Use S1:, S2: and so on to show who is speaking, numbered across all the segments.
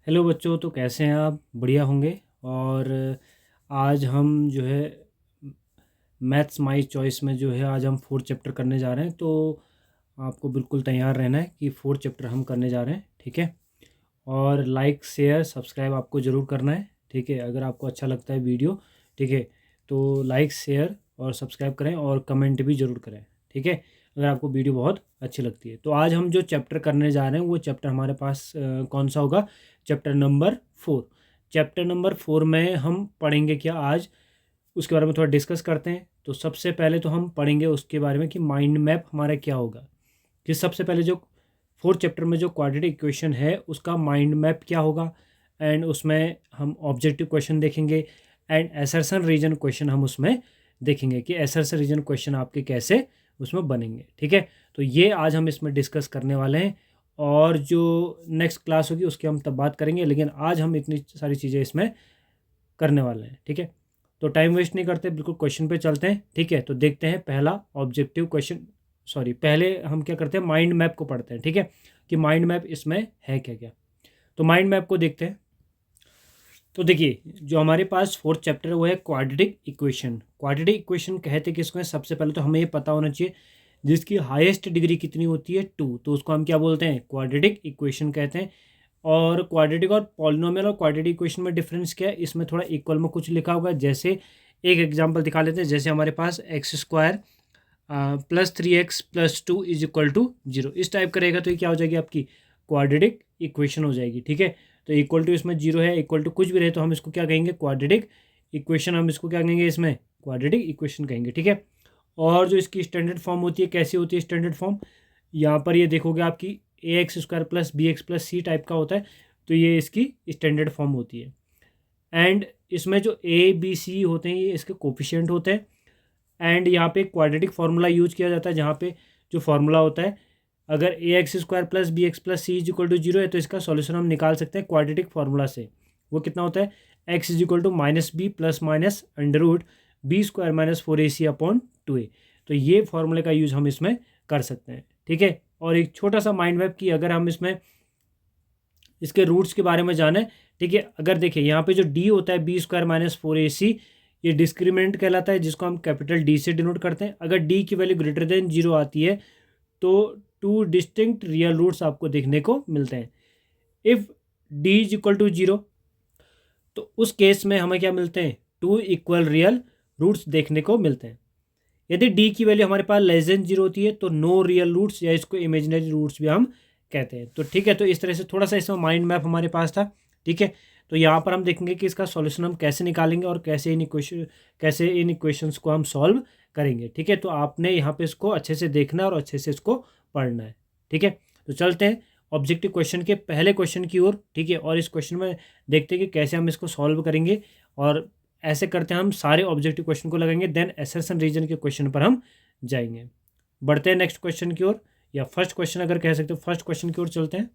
S1: Hello बच्चों, तो कैसे हैं आप? बढ़िया होंगे। और आज हम जो है मैथ्स माई चॉइस में जो है आज हम फोर्थ चैप्टर करने जा रहे हैं। तो आपको बिल्कुल तैयार रहना है कि फोर्थ चैप्टर हम करने जा रहे हैं, ठीक है। और लाइक शेयर सब्सक्राइब आपको ज़रूर करना है, ठीक है। अगर आपको अच्छा लगता है वीडियो, ठीक है, तो लाइक शेयर और सब्सक्राइब करें और कमेंट भी ज़रूर करें, ठीक है, अगर आपको वीडियो बहुत अच्छी लगती है। तो आज हम जो चैप्टर करने जा रहे हैं वो चैप्टर हमारे पास कौन सा होगा? Chapter number 4। चैप्टर नंबर 4 में हम पढ़ेंगे क्या आज, उसके बारे में थोड़ा डिस्कस करते हैं। तो सबसे पहले तो हम पढ़ेंगे उसके बारे में कि माइंड मैप हमारा क्या होगा। कि सबसे पहले जो फोर्थ चैप्टर में जो क्वाड्रेटिक इक्वेशन है उसका माइंड मैप क्या होगा, एंड उसमें हम ऑब्जेक्टिव क्वेश्चन देखेंगे एंड असर्शन रीजन क्वेश्चन हम उसमें देखेंगे कि असर्शन रीजन क्वेश्चन आपके कैसे उसमें बनेंगे, ठीक है। तो ये आज हम इसमें डिस्कस करने वाले हैं, और जो नेक्स्ट क्लास होगी उसकी हम तब बात करेंगे, लेकिन आज हम इतनी सारी चीज़ें इसमें करने वाले हैं, ठीक है। तो टाइम वेस्ट नहीं करते, बिल्कुल क्वेश्चन पे चलते हैं, ठीक है। तो देखते हैं पहला ऑब्जेक्टिव क्वेश्चन, सॉरी पहले हम क्या करते हैं, माइंड मैप को पढ़ते हैं, ठीक है, कि माइंड मैप इसमें है क्या क्या। तो माइंड मैप को देखते हैं। तो देखिए, जो हमारे पास फोर्थ चैप्टर है वो है क्वाड्रेटिक इक्वेशन। क्वाड्रेटिक इक्वेशन कहते किसको है? सबसे पहले तो हमें ये पता होना चाहिए जिसकी हाईएस्ट डिग्री कितनी होती है, 2, तो उसको हम क्या बोलते हैं? क्वाड्रेटिक इक्वेशन कहते हैं। और क्वाड्रेटिक और पॉलिनोमियल और क्वाड्रेटिक इक्वेशन में डिफरेंस क्या है? इसमें थोड़ा इक्वल में कुछ लिखा होगा। जैसे एक एग्जांपल दिखा लेते हैं, जैसे हमारे पास x square plus 3x plus 2 is equal to 0, इस टाइप का रहेगा तो ये क्या हो जाएगी? आपकी क्वाड्रेटिक इक्वेशन हो जाएगी, ठीक है। तो इक्वल टू इसमें 0 है, इक्वल टू कुछ भी रहे तो हम इसको क्या कहेंगे? Quadratic equation. हम इसको क्या कहेंगे? इसमें क्वाड्रेटिक इक्वेशन कहेंगे, ठीक है। और जो इसकी स्टैंडर्ड फॉर्म होती है, कैसी होती है स्टैंडर्ड फॉर्म? यहाँ पर ये देखोगे आपकी a x square plus B x plus c type का होता है, तो ये इसकी स्टैंडर्ड फॉर्म होती है। एंड इसमें जो ए बी सी होते हैं ये इसके कोफिशिएंट होते हैं। एंड यहाँ पे क्वाड्रेटिक फार्मूला यूज किया जाता है, जहाँ पे जो फार्मूला होता है, अगर a x square plus B x plus c is equal to 0 है तो इसका सॉल्यूशन हम निकाल सकते हैं क्वाड्रेटिक फार्मूला से। वो कितना होता है? X is equal to minus b plus minus under root b square minus 4ac upon 2a। तो ये फार्मूले का यूज़ हम इसमें कर सकते हैं, ठीक है। और एक छोटा सा माइंड मैप की अगर हम इसमें इसके रूट्स के बारे में जाने, ठीक है। अगर देखिए यहाँ पे जो डी होता है बी स्क्वायर माइनस 4ac, ये डिस्क्रिमिनेंट कहलाता है, जिसको हम कैपिटल डी से डिनोट करते हैं। अगर डी की वैल्यू ग्रेटर देन 0 आती है तो 2 डिस्टिंक्ट रियल रूट्स आपको देखने को मिलते हैं। If D is equal to 0, तो उस केस में हमें क्या मिलते हैं? 2 इक्वल रियल रूट्स देखने को मिलते हैं। यदि डी की वैल्यू हमारे पास लेस देन 0 होती है तो नो रियल रूट्स, या इसको इमेजिनरी रूट्स भी हम कहते हैं। तो ठीक है, तो इस तरह से थोड़ा सा इसमें माइंड मैप हमारे पास था, ठीक है। तो यहाँ पर हम देखेंगे कि इसका सॉल्यूशन हम कैसे निकालेंगे और कैसे इन इक्वेशंस को हम सॉल्व करेंगे, ठीक है। तो आपने यहाँ पे इसको अच्छे से देखना है और अच्छे से इसको पढ़ना है, ठीक है। तो चलते हैं ऑब्जेक्टिव क्वेश्चन के पहले क्वेश्चन की ओर, ठीक है। और इस क्वेश्चन में देखते हैं कि कैसे हम इसको सॉल्व करेंगे, और ऐसे करते हैं हम सारे ऑब्जेक्टिव क्वेश्चन को लगाएंगे, देन असर्शन रीजन के क्वेश्चन पर हम जाएंगे। बढ़ते हैं नेक्स्ट क्वेश्चन की ओर, या फर्स्ट क्वेश्चन अगर कह सकते हो, फर्स्ट क्वेश्चन की ओर चलते हैं।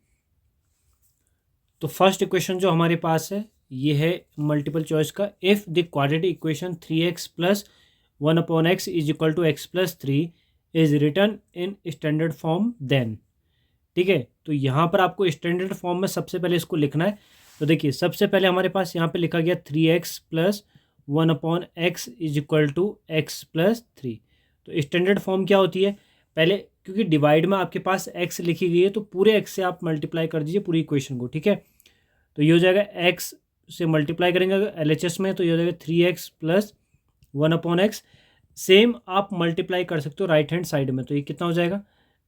S1: तो फर्स्ट इक्वेशन जो हमारे पास है ये है मल्टीपल चॉइस का। If the quadratic equation 3x plus 1 upon x is equal to x plus 3 is written in standard form then, ठीक है। तो यहाँ पर आपको स्टैंडर्ड फॉर्म में सबसे पहले इसको लिखना है। तो देखिए, सबसे पहले हमारे पास यहाँ पे लिखा गया 3x plus 1 upon x is equal to x plus 3। तो स्टैंडर्ड फॉर्म क्या होती है? पहले क्योंकि डिवाइड में आपके पास x लिखी गई है तो पूरे x से आप मल्टीप्लाई कर दीजिए पूरी इक्वेशन को, ठीक है। तो ये हो जाएगा x से मल्टीप्लाई करेंगे अगर LHS में, तो ये हो जाएगा 3x plus 1 upon x. Same आप मल्टीप्लाई कर सकते हो राइट हैंड साइड में, तो ये कितना हो जाएगा?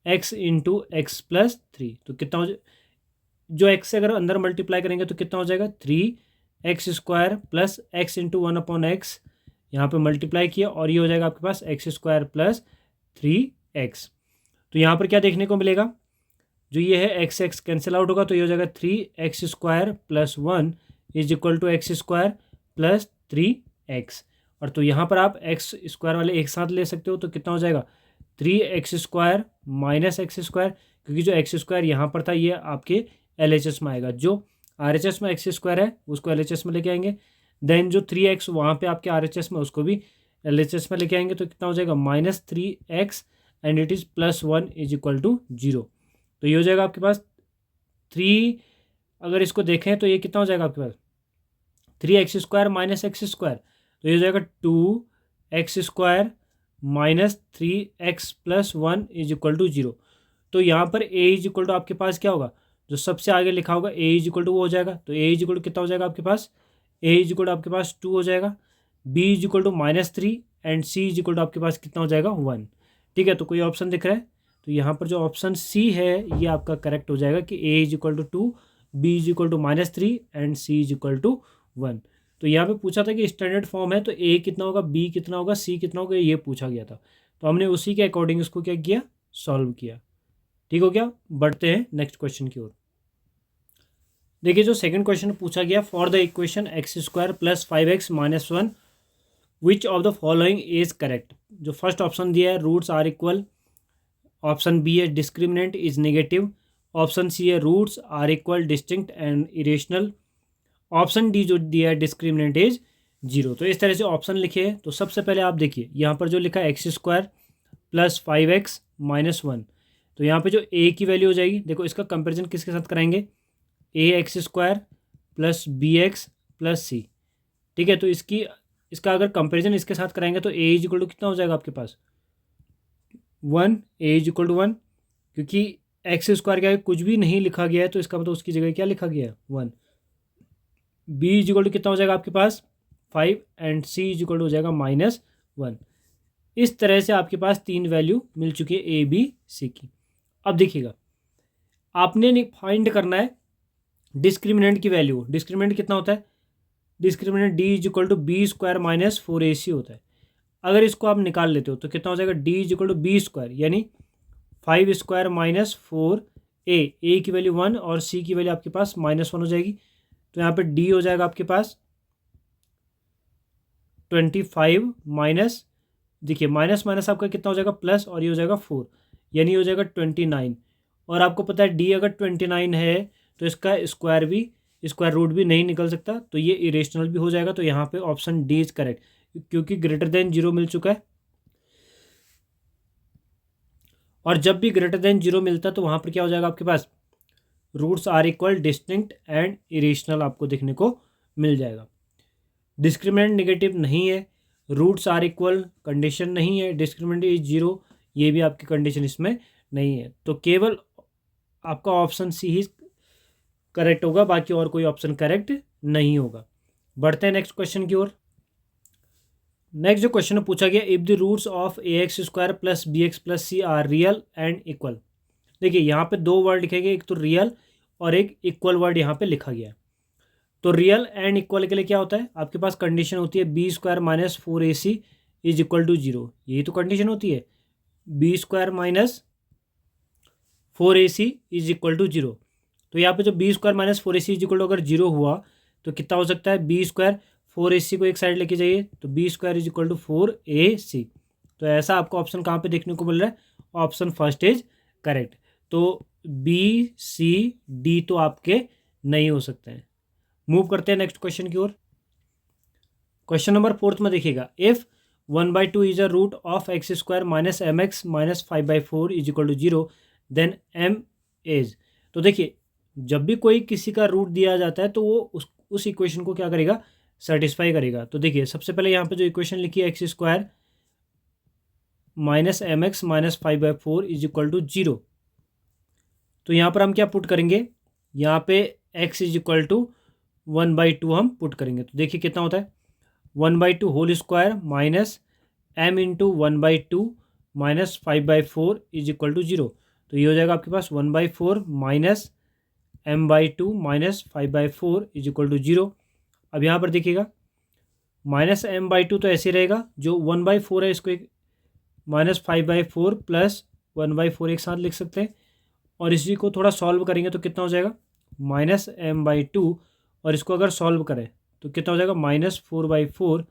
S1: x into x plus 3। तो कितना हो जो x से अगर अंदर मल्टीप्लाई करेंगे तो कितना हो जाएगा? 3x square plus x into 1 upon x, यहाँ पर मल्टीप्लाई किया, और ये हो जाएगा आपके पास एक्स स्क्वायर प्लस 3x। तो यहाँ पर क्या देखने को मिलेगा? जो ये है एक्स एक्स कैंसिल आउट होगा, तो ये हो जाएगा 3x square plus 1 is equal to x square plus 3x। और तो यहाँ पर आप एक्स स्क्वायर वाले एक साथ ले सकते हो, तो कितना हो जाएगा? 3x square minus x square, क्योंकि जो एक्स स्क्वायर यहाँ पर था ये आपके LHS में आएगा। जो RHS में एक्स स्क्वायर है उसको LHS में लेके आएंगे, देन जो 3x वहाँ पे आपके RHS में उसको भी LHS में लेके आएंगे, तो कितना हो जाएगा? -3x and it is plus 1 is equal to 0। तो ये हो जाएगा आपके पास 3 अगर इसको देखें तो ये कितना हो जाएगा आपके पास, 3x² माइनस एक्स स्क्वायर, तो ये हो जाएगा 2x² minus 3x+1 is equal to 0। तो यहाँ पर a इज इक्वल टू आपके पास क्या होगा, जो सबसे आगे लिखा होगा a इज इक्वल टू वो हो जाएगा, तो a इज इक्वल टू कितना हो जाएगा आपके पास, a इज इक्वल टू आपके पास 2 हो जाएगा, b is equal to -3 and c is equal to आपके पास कितना हो जाएगा 1। ठीक है, तो कोई ऑप्शन दिख रहा है, तो यहाँ पर जो ऑप्शन सी है ये आपका करेक्ट हो जाएगा कि a is equal to 2, b is equal to -3 and c is equal to 1। तो यहाँ पे पूछा था कि स्टैंडर्ड फॉर्म है तो a कितना होगा, b कितना होगा, c कितना होगा, ये पूछा गया था, तो हमने उसी के अकॉर्डिंग इसको क्या किया, सॉल्व किया। ठीक हो गया, बढ़ते हैं नेक्स्ट क्वेश्चन की ओर। देखिए जो सेकंड क्वेश्चन पूछा गया, for the equation x² + 5x - 1 which of the following is correct. जो फर्स्ट ऑप्शन दिया है roots are equal, option B है discriminant is negative, option C है roots are equal distinct and irrational, option D जो दिया है discriminant is 0। तो इस तरह से ऑप्शन लिखे हैं। तो सबसे पहले आप देखिए यहाँ पर जो लिखा है x² + 5x - 1, तो यहाँ पे जो a की वैल्यू हो जाएगी, देखो इसका कंपैरिजन किसके साथ कराएंगे, ax² + bx + c। ठीक है, तो इसका अगर कंपैरिजन इसके साथ कराएंगे तो a इज इक्वल टू कितना हो जाएगा आपके पास 1, a इज इक्वल टू 1, क्योंकि x² क्या है, कुछ भी नहीं लिखा गया है तो इसका मतलब उसकी जगह क्या लिखा गया है 1। b इज इक्वल टू कितना हो जाएगा आपके पास 5 and c is equal to हो जाएगा -1। इस तरह से आपके पास 3 वैल्यू मिल चुकी है a b c की। अब देखिएगा आपने फाइंड करना है डिस्क्रिमिनेंट की वैल्यू। डिस्क्रिमिनेंट कितना होता है, discriminant d is equal to b² - 4ac होता है। अगर इसको आप निकाल लेते हो तो कितना हो जाएगा, d is equal to b² यानी 5² - 4a, a की वैल्यू 1 और c की वैल्यू आपके पास -1 हो जाएगी। तो यहाँ पे d हो जाएगा आपके पास 25 माइनस, देखिए माइनस माइनस आपका कितना हो जाएगा प्लस, और ये हो जाएगा 4 यानी हो जाएगा 29। और आपको पता है d अगर 29 है तो इसका स्क्वायर रूट भी नहीं निकल सकता, तो ये इरेशनल भी हो जाएगा। तो यहाँ पे ऑप्शन डी इज करेक्ट, क्योंकि ग्रेटर देन 0 मिल चुका है, और जब भी ग्रेटर देन 0 मिलता है तो वहाँ पर क्या हो जाएगा आपके पास, roots are equal distinct and irrational आपको देखने को मिल जाएगा। डिस्क्रिमिनेंट नेगेटिव नहीं है, रूट्स आर इक्वल कंडीशन नहीं है, डिस्क्रिमिनेंट इज 0 ये भी आपकी कंडीशन इसमें नहीं है। तो केवल आपका ऑप्शन सी ही करेक्ट होगा, बाकी और कोई ऑप्शन करेक्ट नहीं होगा। बढ़ते हैं नेक्स्ट क्वेश्चन की ओर। नेक्स्ट जो क्वेश्चन पूछा गया, if the roots of ax² + bx + c are real and equal. देखिए यहाँ पे 2 वर्ड लिखे गए, एक तो रियल और एक इक्वल वर्ड यहाँ पे लिखा गया है। तो रियल एंड इक्वल के लिए क्या होता है, आपके पास कंडीशन होती है b² - 4ac is equal to 0, यही तो कंडीशन होती है, b² - 4ac is equal to 0। तो यहाँ पे जो b² - 4ac is equal to अगर 0 हुआ तो कितना हो सकता है, b² 4ac को एक साइड लेके जाइए तो b² is equal to 4ac। तो ऐसा आपको ऑप्शन कहाँ पे देखने को मिल रहा है, ऑप्शन फर्स्ट इज करेक्ट। तो b c d तो आपके नहीं हो सकते हैं। मूव करते हैं नेक्स्ट क्वेश्चन की ओर। क्वेश्चन नंबर 4 में देखिएगा, if 1/2 is a root of x² - mx - 5/4 is equal to 0 then m is. तो देखिए जब भी कोई किसी का रूट दिया जाता है तो वो उस इक्वेशन को क्या करेगा, सेटिस्फाई करेगा। तो देखिए सबसे पहले यहाँ पे जो इक्वेशन लिखी है x² - mx - 5/4 is equal to 0, तो यहाँ पर हम क्या पुट करेंगे, यहाँ पे x इज इक्वल टू 1/2 हम पुट करेंगे। तो देखिए कितना होता है 1/2 whole square minus m into 1/2 minus 5/4 is equal to 0। तो ये हो जाएगा आपके पास 1/4 minus m/2 minus 5/4 is equal to 0। अब यहाँ पर देखिएगा माइनस m/2 तो ऐसे रहेगा, जो 1/4 है इसको एक माइनस 5/4 प्लस 1/4 एक साथ लिख सकते हैं, और इसी को थोड़ा सॉल्व करेंगे तो कितना हो जाएगा माइनस m/2, और इसको अगर सॉल्व करें तो कितना हो जाएगा माइनस 4/4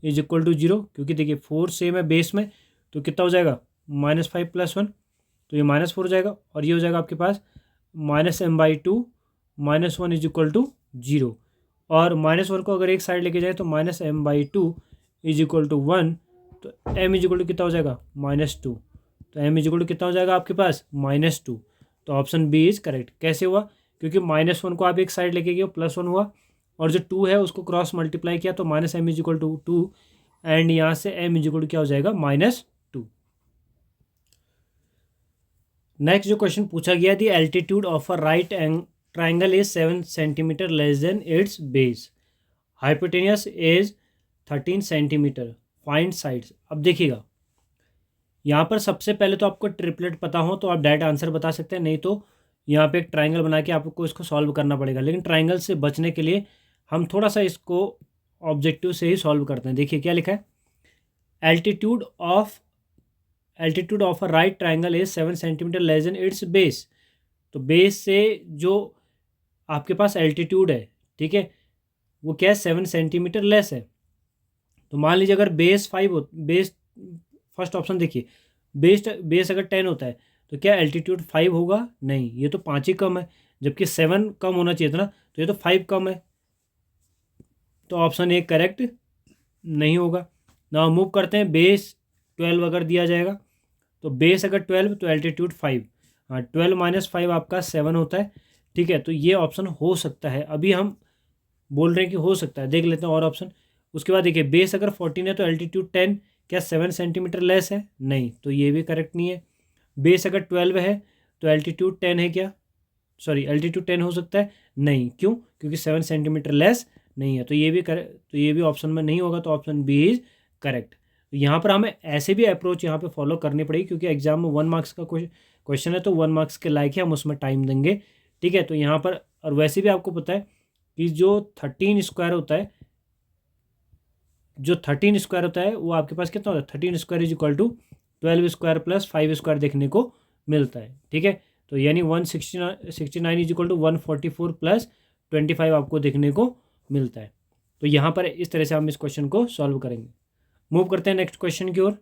S1: इज इक्वल टू 0, क्योंकि देखिए 4 सेम है बेस में, तो कितना हो जाएगा -5 + 1, तो ये -4 हो जाएगा, और ये हो जाएगा आपके पास minus m/2 -1 is equal to 0, और -1 को अगर एक साइड लेके जाए तो minus m/2 is equal to 1, तो m इज इक्वल टू कितना हो जाएगा -2, तो m इज इक्वल टू कितना हो जाएगा आपके पास -2। तो ऑप्शन बी इज करेक्ट। कैसे हुआ, क्योंकि -1 को आप एक साइड लेके गए +1 हुआ, और जो 2 है उसको क्रॉस मल्टीप्लाई किया तो -m is equal to 2, and यहाँ से m इज इक्वल टू क्या हो जाएगा -2। नेक्स्ट जो क्वेश्चन पूछा गया, the altitude of a right triangle is 7 centimetre less than its base, hypotenuse is 13 centimetre, find sides. अब देखिएगा, यहाँ पर सबसे पहले तो आपको ट्रिपलेट पता हो तो आप डायरेक्ट आंसर बता सकते हैं, नहीं तो यहाँ पे एक ट्राइंगल बना के आपको इसको सॉल्व करना पड़ेगा। लेकिन ट्राइंगल से बचने के लिए हम थोड़ा सा इसको ऑब्जेक्टिव से ही सॉल्व करते हैं। देखिए क्या लिखा है, altitude of a right triangle is 7 centimetre less than its base. तो बेस से जो आपके पास एल्टीट्यूड है, ठीक है, वो क्या है, 7 सेंटीमीटर लेस है। तो मान लीजिए अगर बेस 5 हो, बेस फर्स्ट ऑप्शन देखिए, बेस अगर 10 होता है तो क्या एल्टीट्यूड 5 होगा? नहीं, ये तो 5 ही कम है, जबकि 7 कम होना चाहिए था ना, तो ये तो 5 कम है, तो ऑप्शन ए करेक्ट नहीं होगा। ना मूव करते हैं, बेस 12 अगर दिया जाएगा तो बेस अगर 12 तो एल्टीट्यूड 5, हाँ 12 - 5 आपका 7 होता है, ठीक है, तो ये ऑप्शन हो सकता है। अभी हम बोल रहे हैं कि हो सकता है, देख लेते हैं और ऑप्शन। उसके बाद देखिए, बेस अगर 14 है तो एल्टीट्यूड 10, क्या 7 सेंटीमीटर लेस है? नहीं, तो ये भी करेक्ट नहीं है। बेस अगर 12 है तो एल्टीट्यूड 10 है क्या? सॉरी, एल्टीट्यूड 10 हो सकता है? नहीं, क्यों? क्योंकि 7 सेंटीमीटर लेस नहीं है, तो ये भी तो ये भी ऑप्शन में नहीं होगा, तो ऑप्शन बी इज करेक्ट। तो यहाँ पर हमें ऐसे भी अप्रोच यहाँ पे फॉलो करनी पड़ेगी, क्योंकि एग्जाम में 1 मार्क्स का क्वेश्चन है, तो 1 मार्क्स के लायक ही हम उसमें टाइम देंगे, ठीक है। तो यहाँ पर, और वैसे भी आपको पता है कि जो 13 स्क्वायर होता है, वो आपके पास कितना होता है, 13 square is equal to 12 square plus 5 square देखने को मिलता है, ठीक है। तो यानी 169 इज इक्वल टू 144 प्लस 25 आपको देखने को मिलता है। तो यहाँ पर इस तरह से हम इस क्वेश्चन को सॉल्व करेंगे। मूव करते हैं नेक्स्ट क्वेश्चन की ओर।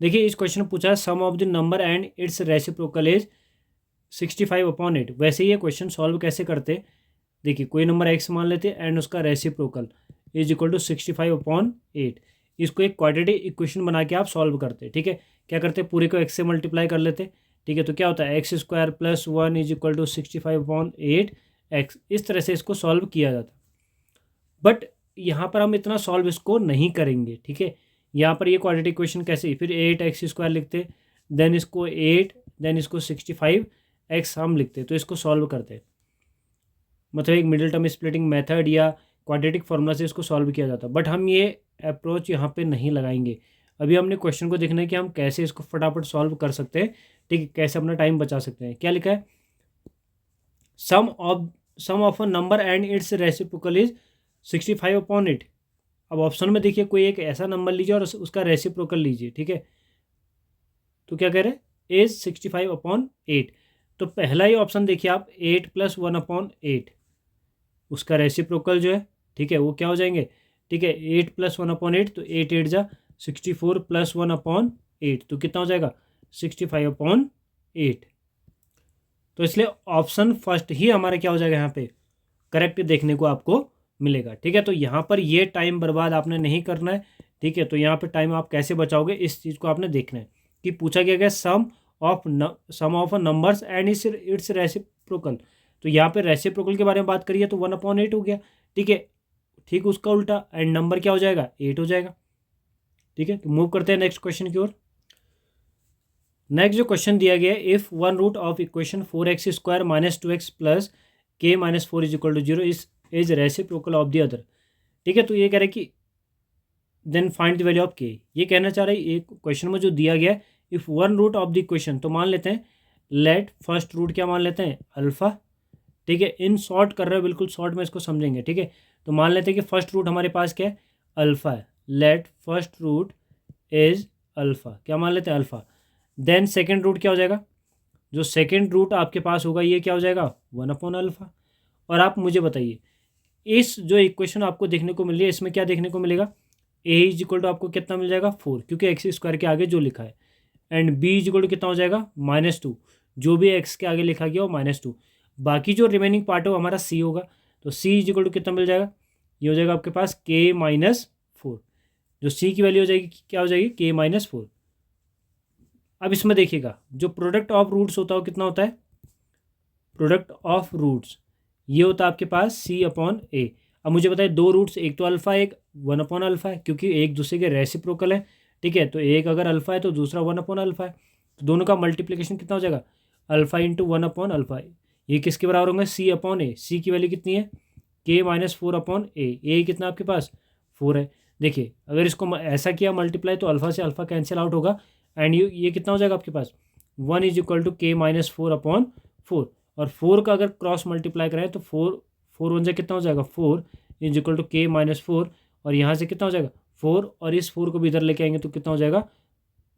S1: देखिए, इस क्वेश्चन में पूछा है sum of the number and its reciprocal is 65/8। वैसे ही ये क्वेश्चन सॉल्व कैसे करते, देखिए कोई नंबर x मान लेते हैं एंड उसका रेसिप्रोकल इज इक्वल टू 65/8। इसको एक क्वाड्रेटिक इक्वेशन बना के आप सॉल्व करते, ठीक है। क्या करते, पूरे को x से मल्टीप्लाई कर लेते, ठीक है। तो क्या होता है, x² + 1 is equal to 65/8x। इस तरह से इसको सॉल्व किया जाता। बट यहाँ पर हम इतना सॉल्व इसको नहीं करेंगे, ठीक है। यहाँ पर ये क्वाड्रेटिक इक्वेशन कैसे, फिर 8x² लिखते, देन इसको 8, देन इसको 65x हम लिखते, तो इसको सॉल्व करते, मतलब एक मिडिल टर्म स्प्लिटिंग मेथड या क्वाड्रेटिक फार्मूला से इसको सॉल्व किया जाता। बट हम ये अप्रोच यहाँ पे नहीं लगाएंगे। अभी हमने क्वेश्चन को देखना है कि हम कैसे इसको फटाफट सॉल्व कर सकते हैं, ठीक है, कैसे अपना टाइम बचा सकते हैं। क्या लिखा है, sum of a number and its reciprocal is 65/8। अब ऑप्शन में देखिए, कोई एक ऐसा नंबर लीजिए और उसका रेसिप्रोकल लीजिए, ठीक है। तो क्या कह रहे हैं, इज 65/8। तो पहला ही ऑप्शन देखिए आप, 8 + 1/8, उसका रेसिप्रोकल जो है, ठीक है, वो क्या हो जाएंगे, ठीक है, 8 + 1/8, तो 8 8 जा 64 + 1/8, तो कितना हो जाएगा, 65/8। तो इसलिए ऑप्शन फर्स्ट ही हमारा क्या हो जाएगा, यहाँ पे करेक्ट देखने को आपको मिलेगा, ठीक है। तो यहाँ पर ये टाइम बर्बाद आपने नहीं करना है, ठीक है। तो यहाँ पे टाइम आप कैसे बचाओगे, इस चीज़ को आपने देखना है कि पूछा गया sum of a numbers and its reciprocal. तो यहाँ पे रेसिप्रोकल के बारे में बात करिए तो 1/8 हो गया, ठीक है। ठीक उसका उल्टा, एंड नंबर क्या हो जाएगा, 8 हो जाएगा, ठीक है। तो मूव करते हैं नेक्स्ट क्वेश्चन की ओर। नेक्स्ट जो क्वेश्चन दिया गया है, if one root of equation 4x² - 2x + k - 4 is equal to 0 is reciprocal of the other, ठीक है। तो ये कह रहे हैं कि then find the value of k। ये कहना चाह रहे हैं, एक क्वेश्चन में जो दिया गया है, if one root of the equation, तो मान लेते हैं लेट फर्स्ट रूट क्या मान लेते हैं, अल्फा, ठीक है। इन शॉर्ट कर रहे हो, बिल्कुल शॉर्ट में इसको समझेंगे, ठीक है। तो मान लेते हैं कि फर्स्ट रूट हमारे पास क्या है, अल्फा है। Let first root is alpha, क्या मान लेते हैं, अल्फा। देन सेकेंड रूट क्या हो जाएगा, जो सेकेंड रूट आपके पास होगा ये क्या हो जाएगा, 1/अल्फा। और आप मुझे बताइए, इस जो इक्वेशन आपको देखने को मिल रही है, इसमें क्या देखने को मिलेगा, ए इज इक्वल टू आपको कितना मिल जाएगा, 4, क्योंकि x² के आगे जो लिखा है, and b is equal to कितना हो जाएगा, -2, जो भी x के आगे लिखा गया वो -2। बाकी जो रिमेनिंग पार्ट है वो हमारा c होगा, तो c इज इक्वल टू कितना मिल जाएगा, ये हो जाएगा आपके पास k - 4। जो c की वैल्यू हो जाएगी, क्या हो जाएगी, k - 4। अब इसमें देखिएगा, जो प्रोडक्ट ऑफ रूट्स होता है वो कितना होता है, प्रोडक्ट ऑफ रूट्स, ये होता है आपके पास सी अपॉन ए। अब मुझे बताए दो रूट्स, एक तो अल्फ़ा एक 1 अपॉन अल्फ़ा है, क्योंकि एक दूसरे के रेसिप्रोकल है, ठीक है। तो एक अगर अल्फ़ा है तो दूसरा 1 अपॉन अल्फ़ा है, तो दोनों का मल्टीप्लिकेशन कितना हो जाएगा, अल्फ़ा इंटू 1 अपॉन अल्फ़ा। ये किसके बराबर होंगे, सी अपॉन ए। सी की वैल्यू कितनी है, के माइनस 4 अपॉन ए कितना आपके पास 4 है। देखिए अगर इसको ऐसा किया मल्टीप्लाई तो अल्फ़ा से अल्फ़ा कैंसिल आउट होगा, एंड ये कितना हो जाएगा आपके पास 1 इज इक्वल टू के माइनस 4 अपॉन 4। और 4 का अगर क्रॉस मल्टीप्लाई कराएं तो 4 1 से कितना हो जाएगा 4 इज इक्वल टू के माइनस 4, और यहाँ से कितना हो जाएगा 4, और इस 4 को भी इधर लेके आएंगे तो कितना हो जाएगा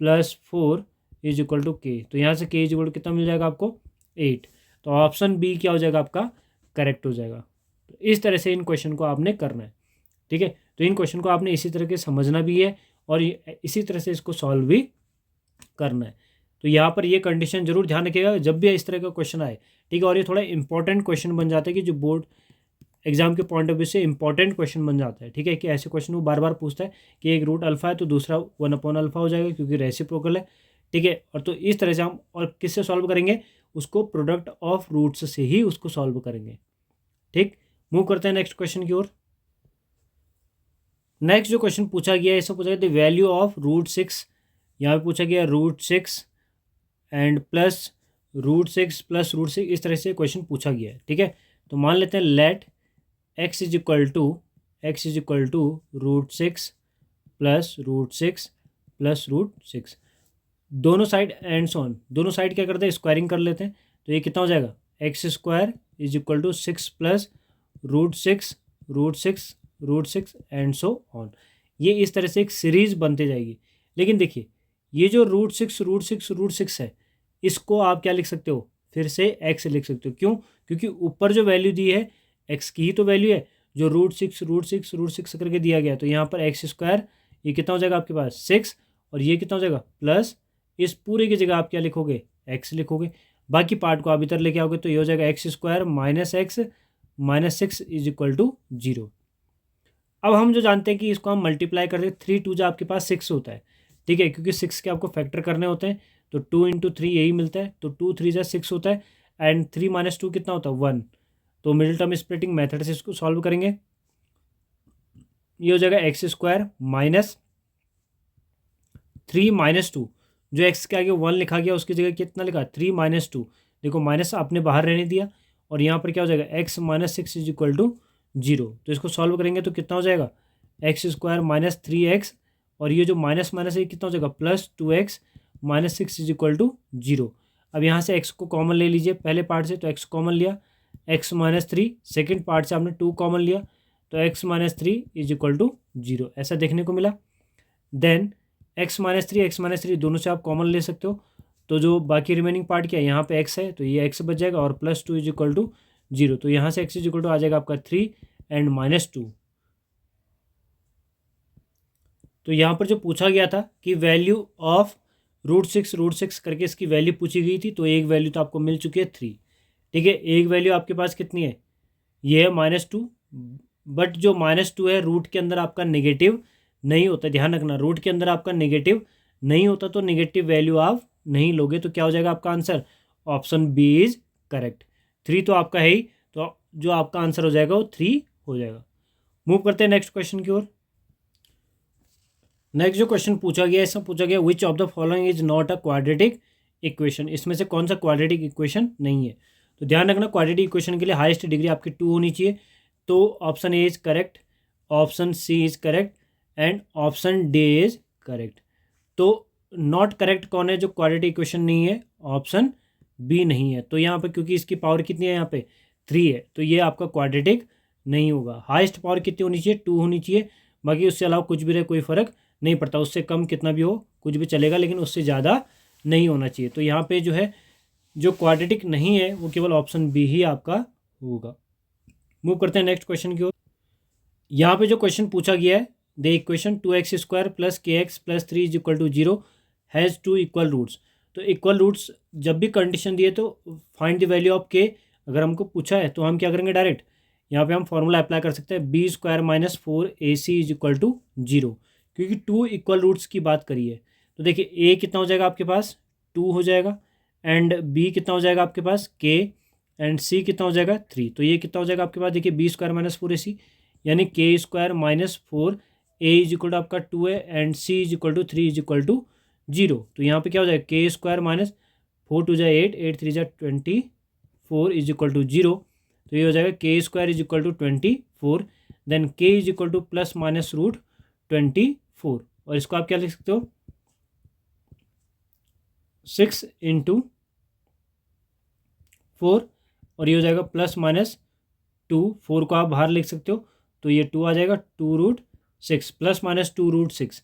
S1: +4 इज इक्वल टू के। तो यहाँ से के इज इक्वल टू कितना मिल जाएगा आपको 8। तो ऑप्शन बी क्या हो जाएगा आपका करेक्ट हो जाएगा। तो इस तरह से इन क्वेश्चन को आपने करना है, ठीक है। तो इन क्वेश्चन को आपने इसी तरह के समझना भी है और इसी तरह से इसको सॉल्व भी करना है। तो यहाँ पर ये कंडीशन जरूर ध्यान रखिएगा जब भी इस तरह का क्वेश्चन आए, ठीक है। और ये थोड़ा इंपॉर्टेंट क्वेश्चन बन जाता है कि जो बोर्ड एग्जाम के पॉइंट ऑफ व्यू से इंपॉर्टेंट क्वेश्चन बन जाता है, ठीक है। कि ऐसे क्वेश्चन वो बार बार पूछता है कि एक रूट अल्फा है तो दूसरा 1 अपॉन अल्फा हो जाएगा क्योंकि रेसिप्रोकल है, ठीक है। और तो इस तरह से हम और किससे सॉल्व करेंगे, उसको प्रोडक्ट ऑफ रूट्स से ही उसको सॉल्व करेंगे, ठीक। मूव करते हैं नेक्स्ट क्वेश्चन की ओर। नेक्स्ट जो क्वेश्चन पूछा गया है इसमें पूछा गया द वैल्यू ऑफ √6, यहाँ पे पूछा गया √6 एंड प्लस √6 प्लस √6, इस तरह से क्वेश्चन पूछा गया है, ठीक है। तो मान लेते हैं let x is equal to √6 plus √6 plus √6, दोनों साइड एंड्स ऑन, दोनों साइड क्या करते हैं स्क्वायरिंग कर लेते हैं। तो ये कितना हो जाएगा x² is equal to 6 plus √6 and so on. ये इस तरह से एक सीरीज बनते जाएगी। लेकिन देखिए ये जो √6 है इसको आप क्या लिख सकते हो, फिर से x लिख सकते हो। क्यों, क्योंकि ऊपर जो वैल्यू दी है x की ही तो वैल्यू है जो √6 करके दिया गया। तो यहाँ पर x² ये कितना हो जाएगा आपके पास 6, और ये कितना हो जाएगा प्लस, इस पूरे की जगह आप क्या लिखोगे x लिखोगे, बाकी पार्ट को आप इधर लेके आओगे तो ये हो जाएगा x² minus x minus 6 is equal to 0। अब हम जो जानते हैं कि इसको हम मल्टीप्लाई करते हैं 3 2 जो आपके पास 6 होता है, ठीक है, क्योंकि 6 के आपको फैक्टर करने होते हैं। तो 2 इंटू 3 यही मिलता है, तो 2 3 6 होता है, एंड 3 माइनस 2 कितना होता है 1। तो मिडिल टर्म स्प्लिटिंग मेथड से इसको सॉल्व करेंगे। ये हो जाएगा x² माइनस 3 माइनस 2, जो x के आगे 1 लिखा गया उसकी जगह कितना लिखा 3 माइनस 2, देखो माइनस आपने बाहर रहने दिया, और यहाँ पर क्या हो जाएगा x minus 6 is equal to 0। तो इसको सॉल्व करेंगे तो कितना हो जाएगा x² माइनस 3x, और ये जो माइनस माइनस है कितना हो जाएगा plus 2x minus 6 is equal to 0। अब यहाँ से x को कॉमन ले लीजिए पहले पार्ट से, तो x कॉमन लिया, x माइनस 3 सेकेंड पार्ट से आपने 2 कॉमन लिया, तो x minus 3 is equal to 0 ऐसा देखने को मिला। देन x माइनस 3 दोनों से आप कॉमन ले सकते हो, तो जो बाकी रिमेनिंग पार्ट क्या है यहाँ पे x है तो ये x बच जाएगा, और प्लस 2 इज इक्वल टू 0। तो यहाँ से x इज इक्वल टू आ जाएगा आपका 3 एंड माइनस 2। तो यहाँ पर जो पूछा गया था कि वैल्यू ऑफ √6 करके इसकी वैल्यू पूछी गई थी, तो एक वैल्यू तो आपको मिल चुकी है 3, ठीक है। एक वैल्यू आपके पास कितनी है, ये है -2, बट जो -2 है रूट के अंदर आपका नेगेटिव नहीं होता, ध्यान रखना रूट के अंदर आपका नेगेटिव नहीं होता, तो नेगेटिव वैल्यू आप नहीं लोगे। तो क्या हो जाएगा आपका answer, option B is correct. 3 तो आपका है ही, तो जो आपका आंसर हो जाएगा वो 3 हो जाएगा। मूव करते हैं नेक्स्ट क्वेश्चन की ओर। नेक्स्ट जो क्वेश्चन पूछा गया है इसमें पूछा गया विच of the following is not a quadratic equation, इसमें से कौन सा क्वाड्रेटिक इक्वेशन नहीं है। तो ध्यान रखना क्वाड्रेटिक इक्वेशन के लिए हाईएस्ट डिग्री आपकी 2 होनी चाहिए। तो option a is correct, option c is correct, and option D is correct. तो नॉट करेक्ट कौन है, जो क्वाड्रेटिक इक्वेशन नहीं है, ऑप्शन बी नहीं है। तो यहाँ पर क्योंकि इसकी पावर कितनी है यहाँ पे 3 है, तो ये आपका क्वाड्रेटिक नहीं होगा। हाईएस्ट पावर कितनी होनी चाहिए 2 होनी चाहिए, बाकी उससे अलावा कुछ भी रहे कोई फ़र्क नहीं पड़ता, उससे कम कितना भी हो कुछ भी चलेगा, लेकिन उससे ज़्यादा नहीं होना चाहिए। तो यहाँ पे जो है जो क्वाड्रेटिक नहीं है वो केवल ऑप्शन बी ही आपका होगा। मूव करते हैं नेक्स्ट क्वेश्चन की ओर। यहाँ पे जो क्वेश्चन पूछा गया है the equation 2x² plus kx plus 3 is equal to 0 has 2 equal roots. तो इक्वल रूट्स जब भी कंडीशन दिए तो find the value of k, अगर हमको पूछा है तो हम क्या करेंगे डायरेक्ट यहाँ पे हम फॉर्मूला अप्लाई कर सकते हैं b² minus 4ac is equal to 0, क्योंकि 2 इक्वल रूट्स की बात करी है। तो देखिए a कितना हो जाएगा आपके पास 2 हो जाएगा, एंड b कितना हो जाएगा आपके पास k, एंड सी कितना हो जाएगा 3। तो ये कितना हो जाएगा आपके पास, देखिए बी स्क्वायर माइनस 4ac, यानी के square minus 4 a is equal to आपका 2 है and c is equal to 3 is equal to 0। तो यहाँ पे क्या हो जाएगा, के स्क्वायर माइनस 4 2 जा 8, 8 3 जा 24 इज इक्वल टू 0। तो ये हो जाएगा K square is equal to 24, then K is equal to plus minus root 24, और इसको आप क्या लिख सकते हो, 6 इंटू 4, और ये हो जाएगा प्लस माइनस 2, 4 को आप बाहर लिख सकते हो, तो ये 2 आ जाएगा, 2√6 प्लस माइनस 2√6,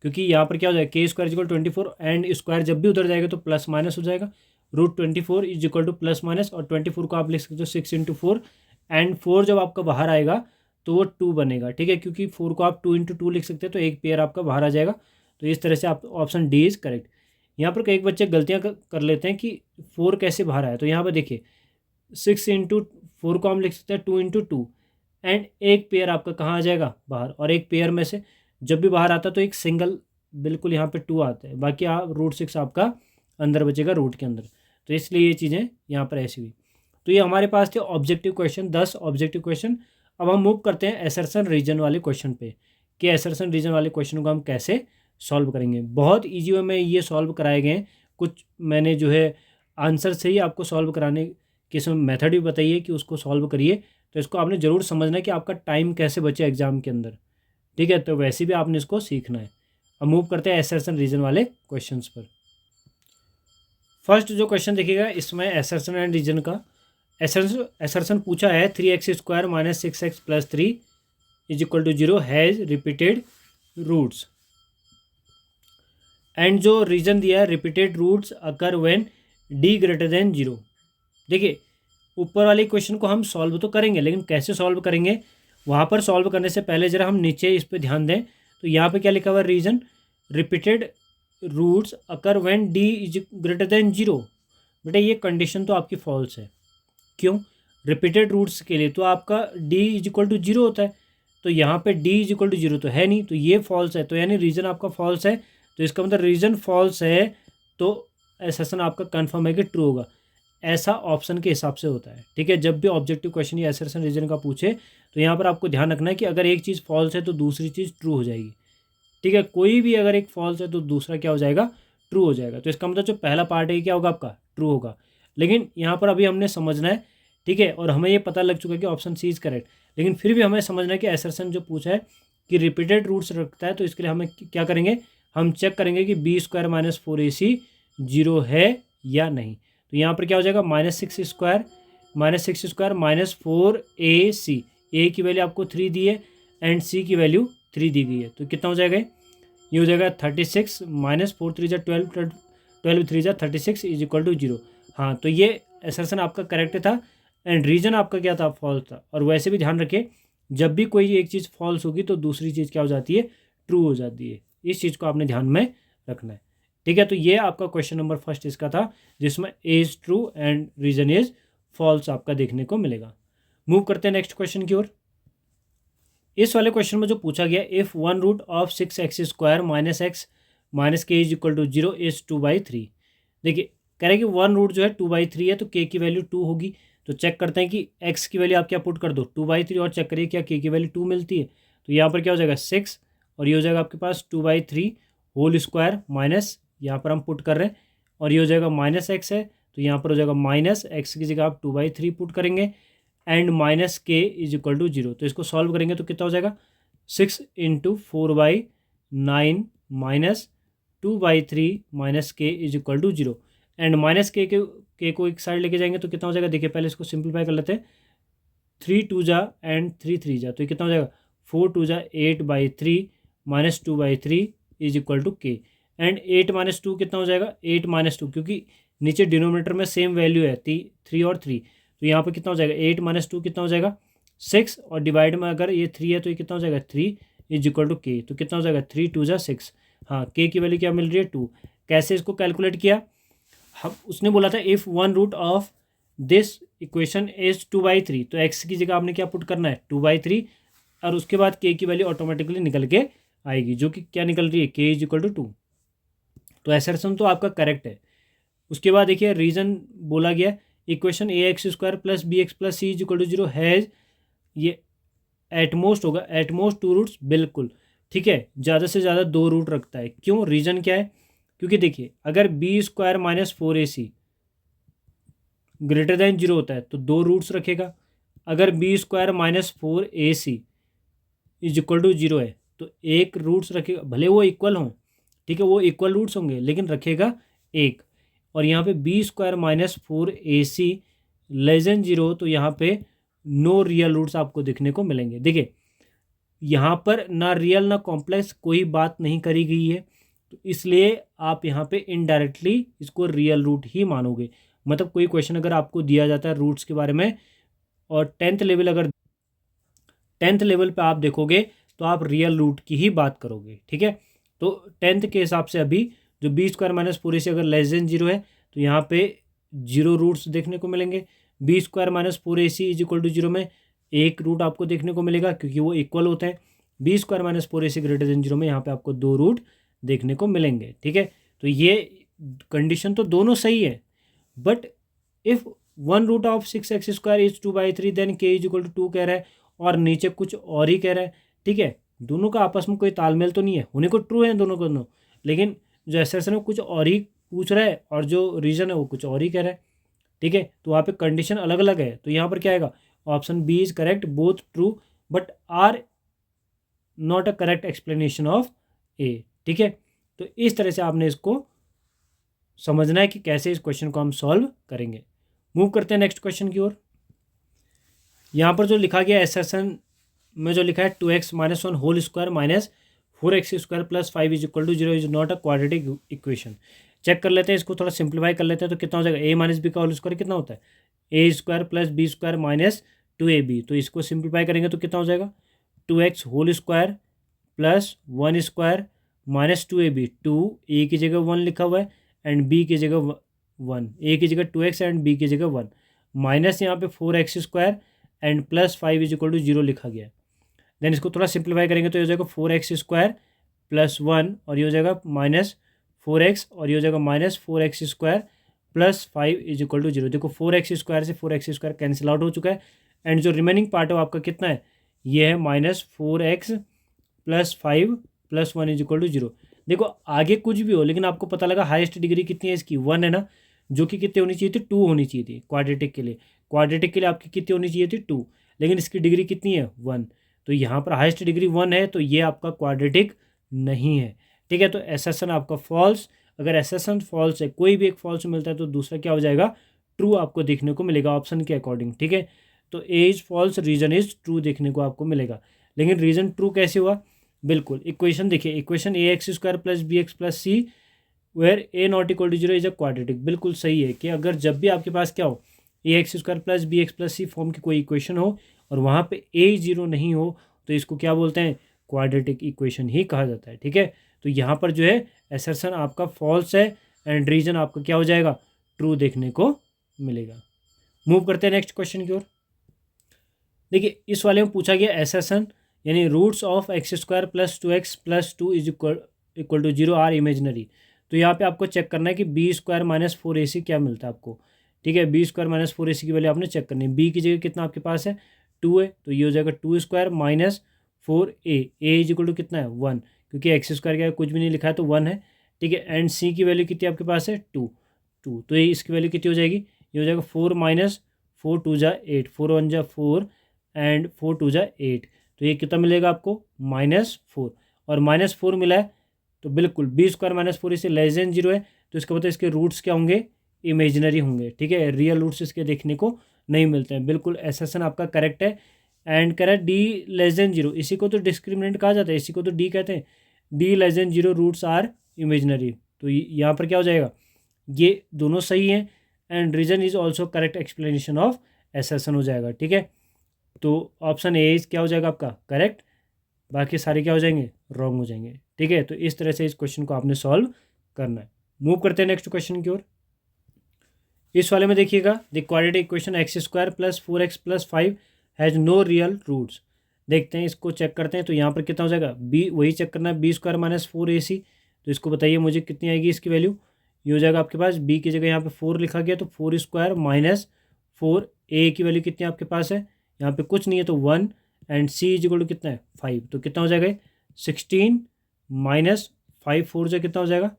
S1: क्योंकि यहाँ पर क्या हो जाएगा, K square equal 24 and square जब भी उधर जाएगा तो प्लस माइनस हो जाएगा, √24 is equal to plus minus, और 24 को आप लिख सकते हो 6 इंटू 4, एंड 4 जब आपका बाहर आएगा तो वो 2 बनेगा, ठीक है, क्योंकि 4 को आप 2 इंटू 2 लिख सकते हैं, तो एक पेयर आपका बाहर आ जाएगा। तो इस तरह से आप ऑप्शन डी इज़ करेक्ट। यहाँ पर कई बच्चे गलतियाँ कर लेते हैं कि 4 कैसे बाहर आया, तो यहाँ पर देखिए 6 इंटू 4 को हम लिख सकते हैं 2 इंटू 2, एंड एक पेयर आपका कहाँ आ जाएगा, बाहर, और एक पेयर में से जब भी बाहर आता तो एक सिंगल बिल्कुल यहाँ पे 2 आता है, बाकी आप √6 आपका अंदर बचेगा रूट के अंदर। तो इसलिए ये चीज़ें यहाँ पर ऐसी हुई। तो ये हमारे पास थे ऑब्जेक्टिव क्वेश्चन, 10 ऑब्जेक्टिव क्वेश्चन। अब हम मूव करते हैं एसर्शन रीजन वाले क्वेश्चन पे, कि एसर्शन रीजन वाले क्वेश्चन को हम कैसे सॉल्व करेंगे। बहुत ईजी वे में ये सॉल्व कराए गए हैं, कुछ मैंने जो है आंसर से ही आपको सॉल्व कराने की इसमें मेथड भी बताइए कि उसको सॉल्व करिए। तो इसको आपने ज़रूर समझना है कि आपका टाइम कैसे बचे एग्जाम के अंदर, ठीक है, तो वैसे भी आपने इसको सीखना है। अब मूव करते हैं एसर्शन रीजन वाले क्वेश्चंस पर। फर्स्ट जो क्वेश्चन देखिएगा इसमें एसर्शन एंड रीजन का एसर्शन पूछा है 3x² minus 6x plus 3 is equal to 0 has repeated roots, and जो रीजन दिया है repeated roots occur when d greater than 0। देखिए ऊपर वाले क्वेश्चन को हम सॉल्व तो करेंगे, लेकिन कैसे सॉल्व करेंगे, वहाँ पर सॉल्व करने से पहले ज़रा हम नीचे इस पर ध्यान दें। तो यहाँ पे क्या लिखा हुआ है, reason repeated roots occur when d is greater than 0। बेटा ये कंडीशन तो आपकी फॉल्स है। क्यों, रिपीटेड रूट्स के लिए तो आपका d इज इक्वल टू 0 होता है, तो यहाँ पे d इज इक्वल टू 0 तो है नहीं, तो ये फॉल्स है, तो यानी रीजन आपका फॉल्स है। तो इसका मतलब रीजन फॉल्स है तो एसर्शन आपका कन्फर्म है कि ट्रू होगा। ऐसा ऑप्शन के हिसाब से होता है, ठीक है। जब भी ऑब्जेक्टिव क्वेश्चन या एसर्शन रीजन का पूछे तो यहाँ पर आपको ध्यान रखना है कि अगर एक चीज़ फॉल्स है तो दूसरी चीज़ ट्रू हो जाएगी, ठीक है। कोई भी अगर एक फॉल्स है तो दूसरा क्या हो जाएगा, ट्रू हो जाएगा। तो इसका मतलब जो पहला पार्ट है क्या होगा आपका, ट्रू होगा। लेकिन यहाँ पर अभी हमने समझना है, ठीक है, और हमें ये पता लग चुका है कि ऑप्शन सी इज़ करेक्ट, लेकिन फिर भी हमें समझना है कि एसर्शन जो पूछा है कि रिपीटेड रूट्स रखता है, तो इसके लिए हमें क्या करेंगे, हम चेक करेंगे कि b² माइनस 4ac 0 है या नहीं। तो यहाँ पर क्या हो जाएगा, -6² माइनस 4ac, a की वैल्यू आपको 3 दी है एंड c की वैल्यू 3 दी गई है, तो कितना हो जाएगा, ये हो जाएगा 36 माइनस 4 3 जा 12, 12 3 जा 36 इज इक्वल टू 0। हाँ, तो ये एसर्शन आपका करेक्ट था एंड रीजन आपका क्या था, फॉल्स था। और वैसे भी ध्यान रखिए जब भी कोई एक चीज़ फॉल्स होगी तो दूसरी चीज़ क्या हो जाती है, ट्रू हो जाती है। इस चीज़ को आपने ध्यान में रखना है, ठीक है। तो ये आपका क्वेश्चन नंबर फर्स्ट इसका था, जिसमें A is true and reason is false आपका देखने को मिलेगा। मूव करते हैं नेक्स्ट क्वेश्चन की ओर। इस वाले क्वेश्चन में जो पूछा गया, if 1√6x² minus x minus k is equal to 0 is 2/3। देखिए कह रहे हैं कि 1 रूट जो है 2/3 है, तो k की वैल्यू 2 होगी। तो चेक करते हैं कि x की वैल्यू आप क्या पुट कर दो 2/3, और चेक करिए क्या k की वैल्यू 2 मिलती है। तो यहाँ पर क्या हो जाएगा 6, और ये हो जाएगा आपके पास 2/3 होल स्क्वायर माइनस, यहाँ पर हम पुट कर रहे हैं, और ये हो जाएगा -x है, तो यहाँ पर हो जाएगा -x की जगह आप 2/3 पुट करेंगे and -k is equal to 0। तो इसको सॉल्व करेंगे तो कितना हो जाएगा, 6 into 4/9 minus 2/3 minus k is equal to 0, and -k को एक साइड लेके जाएंगे तो कितना हो जाएगा, देखिए पहले इसको सिंप्लीफाई कर लेते हैं, 3 2 जा एंड 3 3 जा, तो कितना हो जाएगा 4 2 जा 8/3 minus 2/3 is equal to k, and 8 - 2 कितना हो जाएगा, 8 - 2, क्योंकि नीचे डिनोमिनेटर में सेम वैल्यू है 3 और 3, तो यहाँ पर कितना हो जाएगा 8 - 2 कितना हो जाएगा 6, और डिवाइड में अगर ये 3 है तो ये कितना हो जाएगा 3 इज इक्वल टू k, तो कितना हो जाएगा 3 2 जा 6। हाँ, k की वैल्यू क्या मिल रही है 2। कैसे इसको कैलकुलेट किया, हम उसने बोला था if 1 root of this equation is 2/3, तो x की जगह आपने क्या पुट करना है 2/3, और उसके बाद k की वैल्यू ऑटोमेटिकली निकल के आएगी, जो कि क्या निकल रही है k इज इक्वल टू 2। तो एसर्शन तो आपका करेक्ट है। उसके बाद देखिए रीज़न बोला गया equation a x square plus B x plus c is equal to zero has, ये एटमोस्ट होगा, एटमोस्ट 2 रूट्स, बिल्कुल ठीक है, ज़्यादा से ज़्यादा 2 रूट रखता है। क्यों, रीज़न क्या है, क्योंकि देखिए अगर b square minus 4ac greater than zero होता है तो 2 रूट्स रखेगा। अगर b square minus 4ac is equal to zero है तो 1 रूट्स रखेगा, भले वो इक्वल हों, ठीक है, वो इक्वल रूट्स होंगे लेकिन रखेगा 1। और यहाँ पे b square minus 4ac less than zero, तो यहाँ पे नो रियल रूट्स आपको देखने को मिलेंगे। देखिए यहाँ पर ना रियल ना कॉम्प्लेक्स कोई बात नहीं करी गई है, तो इसलिए आप यहाँ पे इनडायरेक्टली इसको रियल रूट ही मानोगे। मतलब कोई क्वेश्चन अगर आपको दिया जाता है रूट्स के बारे में और 10th लेवल पे आप देखोगे तो आप रियल रूट की ही बात करोगे, ठीक है। तो 10th के हिसाब से अभी जो बी स्क्वायर माइनस 4ac अगर लेस देन जीरो है तो यहाँ पे 0 रूट्स देखने को मिलेंगे। B square minus 4ac is equal to zero में 1 रूट आपको देखने को मिलेगा क्योंकि वो इक्वल होते हैं। B square minus 4ac greater than zero में यहाँ पे आपको 2 रूट देखने को मिलेंगे, ठीक है। तो ये कंडीशन तो दोनों सही है, but if 1 root of 6x square is 2/3 then k is equal to 2 कह रहा है और नीचे कुछ और ही कह रहा है, ठीक है। दोनों का आपस में कोई तालमेल तो नहीं है, होने को ट्रू है दोनों को दोनों, लेकिन जो एसर्शन है कुछ और ही पूछ रहा है और जो रीज़न है वो कुछ और ही कह रहा है, ठीक है। तो वहाँ पे कंडीशन अलग अलग है, तो यहाँ पर क्या आएगा, option B is correct, both true but are not a correct explanation of A, ठीक है। तो इस तरह से आपने इसको समझना है कि कैसे इस क्वेश्चन को हम सॉल्व करेंगे। मूव करते हैं नेक्स्ट क्वेश्चन की ओर। यहाँ पर जो लिखा गया एसर्शन में जो लिखा है 2x minus 1 whole square minus 4x square plus 5 is equal to zero is not a quadratic equation. Check कर लेते हैं, इसको थोड़ा सिंप्लीफाई कर लेते हैं तो कितना हो जाएगा, a माइनस बी का होल स्क्वायर कितना होता है, a square plus b square minus 2ab। तो इसको सिंप्लीफाई करेंगे तो कितना हो जाएगा, 2x whole square plus 1 square minus 2ab। 2 a की जगह 1 लिखा हुआ है एंड b की जगह 1, a की जगह 2x एंड b की जगह 1, माइनस यहाँ पे 4x square and plus 5 is equal to zero लिखा गया है। देन इसको थोड़ा सिंप्लीफाई करेंगे तो ये हो जाएगा 4x स्क्वायर प्लस 1 और ये हो जाएगा माइनस 4x और ये हो जाएगा minus 4x square plus 5 is equal to zero. देखो 4x स्क्वायर से 4x स्क्वायर कैंसिल आउट हो चुका है एंड जो रिमेनिंग पार्ट है वो आपका कितना है, ये है minus 4x plus 5 plus 1 is equal to zero. देखो आगे कुछ भी हो लेकिन आपको पता लगा हाईएस्ट डिग्री कितनी है इसकी, 1 है ना, जो कि कितनी होनी चाहिए थी, 2 होनी चाहिए थी क्वाड्रेटिक के लिए। क्वाड्रेटिक के लिए आपकी कितनी होनी चाहिए थी, 2, लेकिन इसकी डिग्री कितनी है, 1। तो यहाँ पर हाईएस्ट डिग्री 1 है तो ये आपका क्वाड्रेटिक नहीं है, ठीक है। तो एसर्शन आपका फॉल्स, अगर एसर्शन फॉल्स है, कोई भी एक फॉल्स मिलता है तो दूसरा क्या हो जाएगा, ट्रू आपको देखने को मिलेगा ऑप्शन के अकॉर्डिंग, ठीक है। तो A is false, reason is true देखने को आपको मिलेगा। लेकिन रीजन ट्रू कैसे हुआ, बिल्कुल इक्वेशन देखिए, equation a x square plus B x plus c where a not equal to zero is a quadratic, बिल्कुल सही है कि अगर जब भी आपके पास क्या हो, A x square plus B x plus C form की कोई इक्वेशन हो और वहाँ पे ए जीरो नहीं हो तो इसको क्या बोलते हैं, क्वाड्रेटिक इक्वेशन ही कहा जाता है, ठीक है। तो यहाँ पर जो है एसर्शन आपका फॉल्स है एंड रीजन आपका क्या हो जाएगा, ट्रू देखने को मिलेगा। मूव करते हैं नेक्स्ट क्वेश्चन की ओर। देखिए इस वाले में पूछा गया एसर्शन यानी roots of x square plus 2x plus 2 is equal to zero are imaginary. तो यहाँ पे आपको चेक करना है कि बी स्क्वायर माइनस 4ac क्या मिलता है आपको, ठीक है। बी स्क्वायर माइनस 4ac की वैल्यू आपने चेक करनी है। बी की जगह कितना आपके पास है, 2 है, तो ये हो जाएगा 2 square minus 4a, a is equal to कितना है, 1, क्योंकि एक्स स्क्वायर क्या है कुछ भी नहीं लिखा है तो 1 है, ठीक है। एंड सी की वैल्यू कितनी आपके पास है, 2, तो ये इसकी वैल्यू कितनी हो जाएगी, ये हो जाएगा 4 माइनस 4 2 जा 8, 4 1 जा 4 एंड 4 2 जा 8, तो ये कितना मिलेगा आपको, -4, और -4 मिला है तो बिल्कुल बी स्क्वायर माइनस 4 इससे लेस देन जीरो है तो इसका मतलब इसके रूट्स क्या होंगे, इमेजिनरी होंगे, ठीक है। रियल रूट्स इसके देखने को नहीं मिलते हैं। बिल्कुल एसर्शन आपका करेक्ट है and correct D less than zero, इसी को तो डिस्क्रिमिनेंट कहा जाता है, इसी को तो डी कहते हैं, D less than zero roots are imaginary. तो यहाँ पर क्या हो जाएगा, ये दोनों सही हैं and reason is also correct explanation of assertion हो जाएगा, ठीक है। तो ऑप्शन ए इज क्या हो जाएगा आपका करेक्ट, बाकी सारे क्या हो जाएंगे, रॉन्ग हो जाएंगे, ठीक है। तो इस तरह से इस क्वेश्चन को आपने सॉल्व करना है। मूव करते हैं नेक्स्ट क्वेश्चन की ओर। इस वाले में देखिएगा, the quadratic equation x square plus 4x plus 5 has no real roots. देखते हैं इसको चेक करते हैं, तो यहाँ पर कितना हो जाएगा, बी, वही चेक करना है, बी स्क्वायर माइनस 4ac, तो इसको बताइए मुझे कितनी आएगी इसकी वैल्यू, ये हो जाएगा आपके पास बी की जगह यहाँ पे 4 लिखा गया तो 4 स्क्वायर माइनस 4, ए की वैल्यू कितनी आपके पास है, यहाँ पे कुछ नहीं है तो 1, and c is equal to कितना है 5, तो कितना हो जाएगा 16 माइनस 5, 4 से कितना हो जाएगा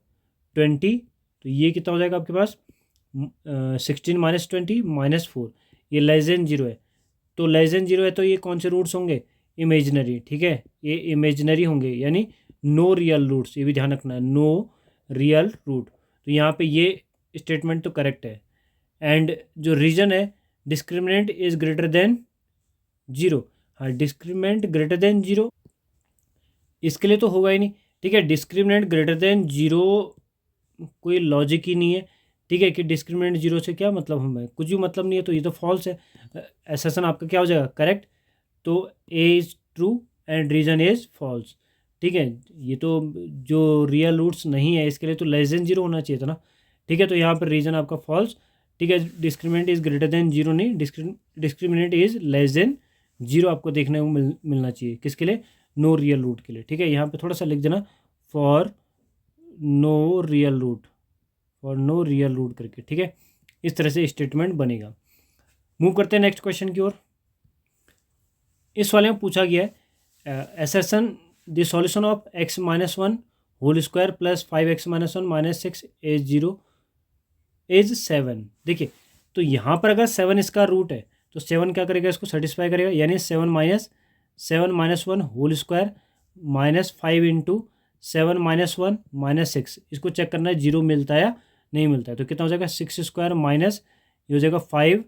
S1: 20, तो ये कितना हो जाएगा आपके पास 16 माइनस 20 माइनस 4, ये लेस देन 0 है, तो लेस देन 0 है तो ये कौन से रूट्स होंगे, इमेजिनरी, ठीक है, ये इमेजिनरी होंगे, यानी नो रियल रूट्स, ये भी ध्यान रखना है, नो रियल रूट, तो यहाँ पे ये स्टेटमेंट तो करेक्ट है। एंड जो रीजन है डिस्क्रिमिनेंट इज ग्रेटर देन 0, हाँ डिस्क्रिमिनेंट ग्रेटर देन 0, इसके लिए तो होगा ही नहीं, ठीक है, डिस्क्रिमिनेंट ग्रेटर देन 0 कोई लॉजिक ही नहीं है, ठीक है, कि डिस्क्रिमिनेंट 0 से क्या मतलब हमें कुछ भी मतलब नहीं है, तो ये तो फॉल्स है, असर्शन आपका क्या हो जाएगा करेक्ट, तो A is true and reason is false, ठीक है, ये तो जो रियल रूट्स नहीं है इसके लिए तो लेस देन 0 होना चाहिए था ना, ठीक है, तो यहाँ पर रीजन आपका फॉल्स, ठीक है, डिस्क्रिमिनेंट इज़ ग्रेटर देन 0 नहीं, डिस्क्रिमिनेंट इज़ लेस देन 0 आपको देखने को मिलना चाहिए, किसके लिए, नो रियल रूट के लिए, ठीक है, यहाँ पे थोड़ा सा लिख देना for no real root, for no real root करके, ठीक है, इस तरह से स्टेटमेंट बनेगा। मूव करते हैं नेक्स्ट क्वेश्चन की ओर। इस वाले में पूछा गया है assertion the solution of x minus 1 whole square plus 5x minus 1 minus 6 is 0 is 7, देखिए तो यहाँ पर अगर 7 इसका रूट है तो 7 क्या करेगा, इसको सेटिस्फाई करेगा, यानी 7 minus 1 whole square minus 5 into 7 minus 1 minus 6, इसको चेक करना है 0 मिलता है या नहीं मिलता है, तो कितना हो जाएगा 6 स्क्वायर माइनस ये हो जाएगा 5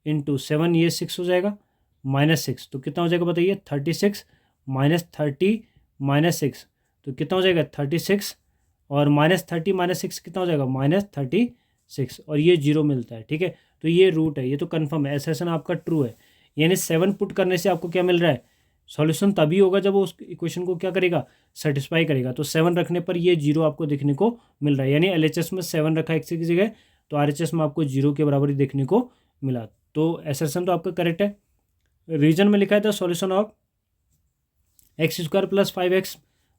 S1: इंटू 7, ये 6 हो जाएगा माइनस 6, तो कितना हो जाएगा बताइए 36 माइनस 30 माइनस 6, तो कितना हो जाएगा 36, और माइनस 30 माइनस 6 कितना हो जाएगा माइनस 36, और ये 0 मिलता है, ठीक है, तो ये रूट है, ये तो कन्फर्म है, असर्शन आपका ट्रू है, यानी 7 पुट करने से आपको क्या मिल रहा है, सॉल्यूशन तभी होगा जब वो उस इक्वेशन को क्या करेगा, सेटिस्फाई करेगा, तो 7 रखने पर ये 0 आपको देखने को मिल रहा है, यानी LHS में 7 रखा है x की जगह, तो RHS में आपको 0 के बराबर ही देखने को मिला, तो असर्शन तो आपका करेक्ट है। रीजन में लिखा है the solution of x square plus 5x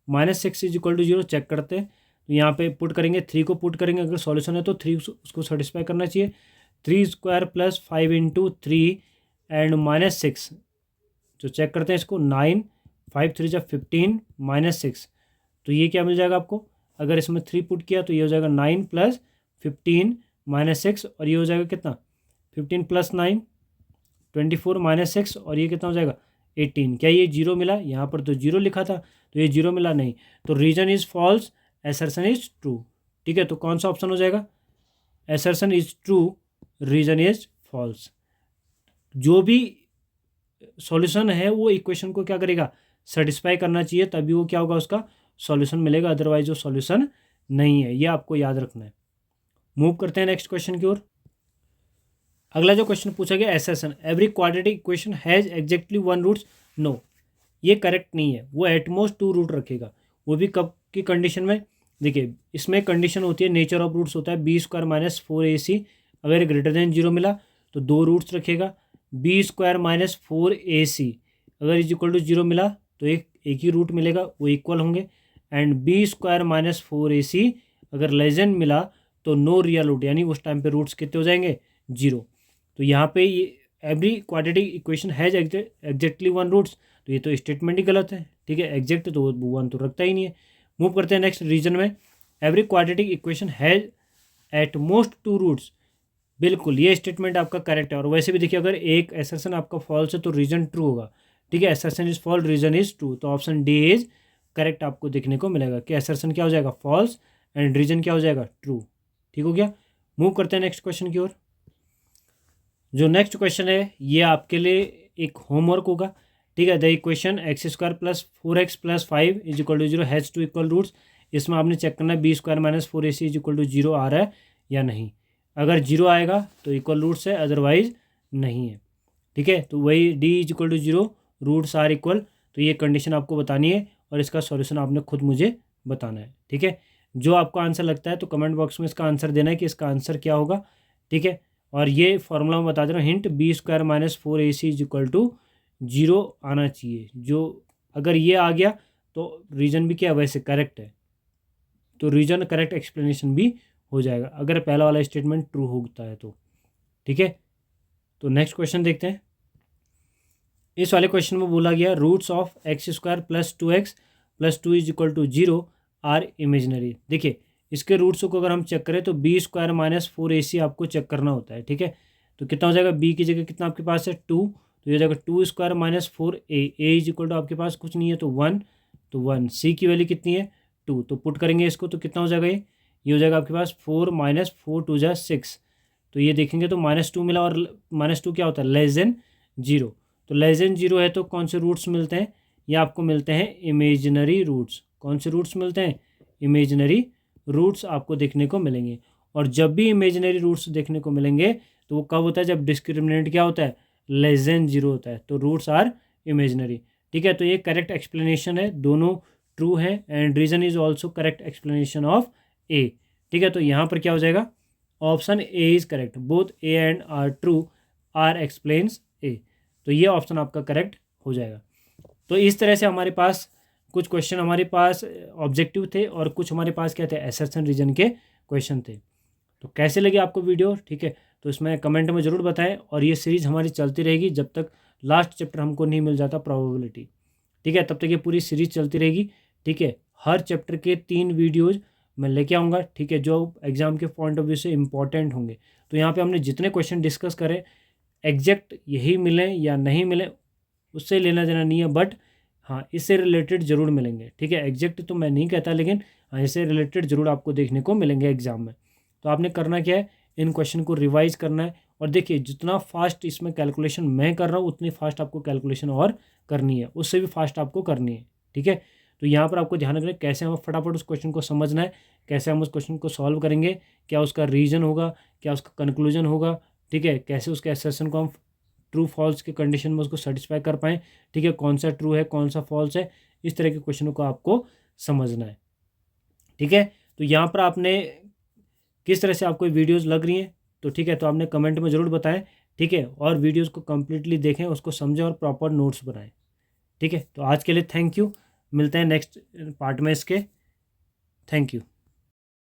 S1: minus 6 is equal to 0, check करते हैं, तो यहाँ पे पुट करेंगे 3 को पुट करेंगे, अगर सॉल्यूशन है तो 3 उसको सेटिस्फाई करना चाहिए, 3 square plus 5 into 3 and minus 6, तो चेक करते हैं इसको 9, 5 3 जा 15 माइनस 6, तो ये क्या मिल जाएगा आपको, अगर इसमें 3 पुट किया तो ये हो जाएगा 9 प्लस 15 माइनस 6, और ये हो जाएगा कितना 15 प्लस 9 24 माइनस 6, और ये कितना हो जाएगा 18, क्या ये 0 मिला, यहाँ पर तो 0 लिखा था तो ये 0 मिला नहीं, तो reason is false assertion is true, ठीक है, तो कौन सा ऑप्शन हो जाएगा, assertion is true reason is false, जो भी सॉल्यूशन है वो इक्वेशन को क्या करेगा, सेटिस्फाई करना चाहिए, तभी वो क्या होगा उसका सॉल्यूशन मिलेगा, अदरवाइज वो सॉल्यूशन नहीं है, ये आपको याद रखना है। मूव करते हैं नेक्स्ट क्वेश्चन की ओर। अगला जो क्वेश्चन पूछा गया assertion every quadratic equation has exactly 1 roots, no ये करेक्ट नहीं है, वो एटमोस्ट 2 रूट रखेगा, वो भी कब की कंडीशन में, देखिए इसमें कंडीशन होती है नेचर ऑफ रूट्स होता है बी स्क्वायर माइनस 4ac, अगर ग्रेटर देन 0 मिला तो 2 रूट्स रखेगा, बी स्क्वायर माइनस 4ac अगर इज इक्वल टू 0 मिला तो एक ही रूट मिलेगा, वो इक्वल होंगे, and B square minus 4ac अगर लेस देन मिला तो नो रियल रूट, यानी उस टाइम पे रूट्स कितने हो जाएंगे 0, तो यहाँ पे ये every quadratic equation has exactly 1 roots, तो ये तो स्टेटमेंट ही गलत है, ठीक है, एग्जैक्ट तो 1 तो रखता ही नहीं है। मूव करते हैं नेक्स्ट रीजन में, every quadratic equation has at most 2 roots, बिल्कुल ये स्टेटमेंट आपका करेक्ट है, और वैसे भी देखिए अगर एक असर्शन आपका फॉल्स है तो रीजन ट्रू होगा, ठीक है, assertion is false reason is true, तो ऑप्शन डी इज करेक्ट आपको देखने को मिलेगा कि असर्शन क्या हो जाएगा फॉल्स एंड रीजन क्या हो जाएगा ट्रू, ठीक हो गया। मूव करते हैं नेक्स्ट क्वेश्चन की ओर। जो नेक्स्ट क्वेश्चन है ये आपके लिए एक होमवर्क होगा, ठीक है, the equation x square plus 4x plus 5 is equal to 0 has 2 equal roots, इसमें आपने चेक करना है b square minus 4ac is equal to 0 आ रहा है या नहीं, अगर 0 आएगा तो इक्वल रूट्स है, अदरवाइज नहीं है, ठीक है, तो वही D is equal to 0 roots are equal, तो ये कंडीशन आपको बतानी है और इसका सॉल्यूशन आपने खुद मुझे बताना है, ठीक है, जो आपको आंसर लगता है तो कमेंट बॉक्स में इसका आंसर देना है कि इसका आंसर क्या होगा, ठीक है, और ये फॉर्मूला मैं बता दे रहा हूँ hint, b square minus 4ac is equal to 0 आना चाहिए, जो अगर ये आ गया तो रीजन भी क्या वैसे करेक्ट है, तो रीजन करेक्ट एक्सप्लेनेशन भी हो जाएगा अगर पहला वाला स्टेटमेंट ट्रू होता है तो। ठीक है, तो नेक्स्ट क्वेश्चन देखते हैं। इस वाले क्वेश्चन में बोला गया roots of x² + 2x + 2 = 0 are imaginary. देखिए इसके रूट्स को अगर हम चेक करें तो b² - 4ac आपको चेक करना होता है। ठीक है, तो कितना हो जाएगा, b की जगह कितना आपके पास है 2, तो ये हो जाएगा 2² - 4a, a = आपके पास कुछ नहीं है तो 1, तो 1, c की वैल्यू कितनी है 2, तो पुट करेंगे इसको तो कितना हो जाएगा, ये हो जाएगा आपके पास 4 - 4 2 = 6, तो ये देखेंगे तो -2 मिला और -2 क्या होता है <0, तो <0 है तो कौन से रूट्स मिलते हैं, ये आपको मिलते हैं इमेजिनरी रूट्स। कौन से रूट्स मिलते हैं, इमेजिनरी रूट्स आपको देखने को मिलेंगे। और जब भी इमेजिनरी रूट्स देखने को मिलेंगे तो वो कब होता है, जब डिस्क्रिमिनेंट क्या होता है <0 होता है, तो रूट्स आर इमेजिनरी। ठीक है, तो ये करेक्ट एक्सप्लेनेशन है, दोनों ट्रू है and reason is also correct explanation of A. ठीक है, तो यहाँ पर क्या हो जाएगा, option A is correct, both A and R true R explains A, तो ये ऑप्शन आपका करेक्ट हो जाएगा। तो इस तरह से हमारे पास कुछ क्वेश्चन हमारे पास ऑब्जेक्टिव थे और कुछ हमारे पास क्या थे, असर्शन रीजन के क्वेश्चन थे। तो कैसे लगे आपको वीडियो, ठीक है, तो इसमें कमेंट में ज़रूर बताएं। और ये सीरीज़ हमारी चलती रहेगी जब तक लास्ट चैप्टर हमको नहीं मिल जाता प्रोबेबिलिटी। ठीक है, तब तक ये पूरी सीरीज़ चलती रहेगी। ठीक है, हर चैप्टर के 3 वीडियोज़ मैं लेके आऊँगा। ठीक है, जो एग्ज़ाम के पॉइंट ऑफ व्यू से इंपॉर्टेंट होंगे। तो यहाँ पे हमने जितने क्वेश्चन डिस्कस करे एग्जैक्ट यही मिलें या नहीं मिलें उससे लेना देना नहीं है, बट हाँ इससे रिलेटेड ज़रूर मिलेंगे। ठीक है, एग्जैक्ट तो मैं नहीं कहता, लेकिन हाँ इससे रिलेटेड ज़रूर आपको देखने को मिलेंगे एग्जाम में। तो आपने करना क्या है, इन क्वेश्चन को रिवाइज करना है। और देखिए जितना फास्ट इसमें कैलकुलेशन मैं कर रहा हूँ उतनी फास्ट आपको कैलकुलेशन और करनी है, उससे भी फास्ट आपको करनी है। ठीक है, तो यहाँ पर आपको ध्यान रखना है कैसे हम फटाफट उस क्वेश्चन को समझना है, कैसे हम उस क्वेश्चन को सॉल्व करेंगे, क्या उसका रीजन होगा, क्या उसका कंक्लूजन होगा। ठीक है, कैसे उसके असर्शन को हम ट्रू फॉल्स के कंडीशन में उसको सेटिस्फाई कर पाएँ। ठीक है, कौन सा ट्रू है कौन सा फॉल्स है, इस तरह के क्वेश्चनों को आपको समझना है। ठीक है, तो यहाँ पर आपने किस तरह से आपको वीडियोज़ लग रही हैं, तो ठीक है, तो आपने कमेंट में ज़रूर बताएं। ठीक है, और वीडियोज़ को कम्प्लीटली देखें, उसको समझें और प्रॉपर नोट्स बनाएं। ठीक है, तो आज के लिए थैंक यू, मिलते हैं नेक्स्ट पार्ट में इसके। Thank you.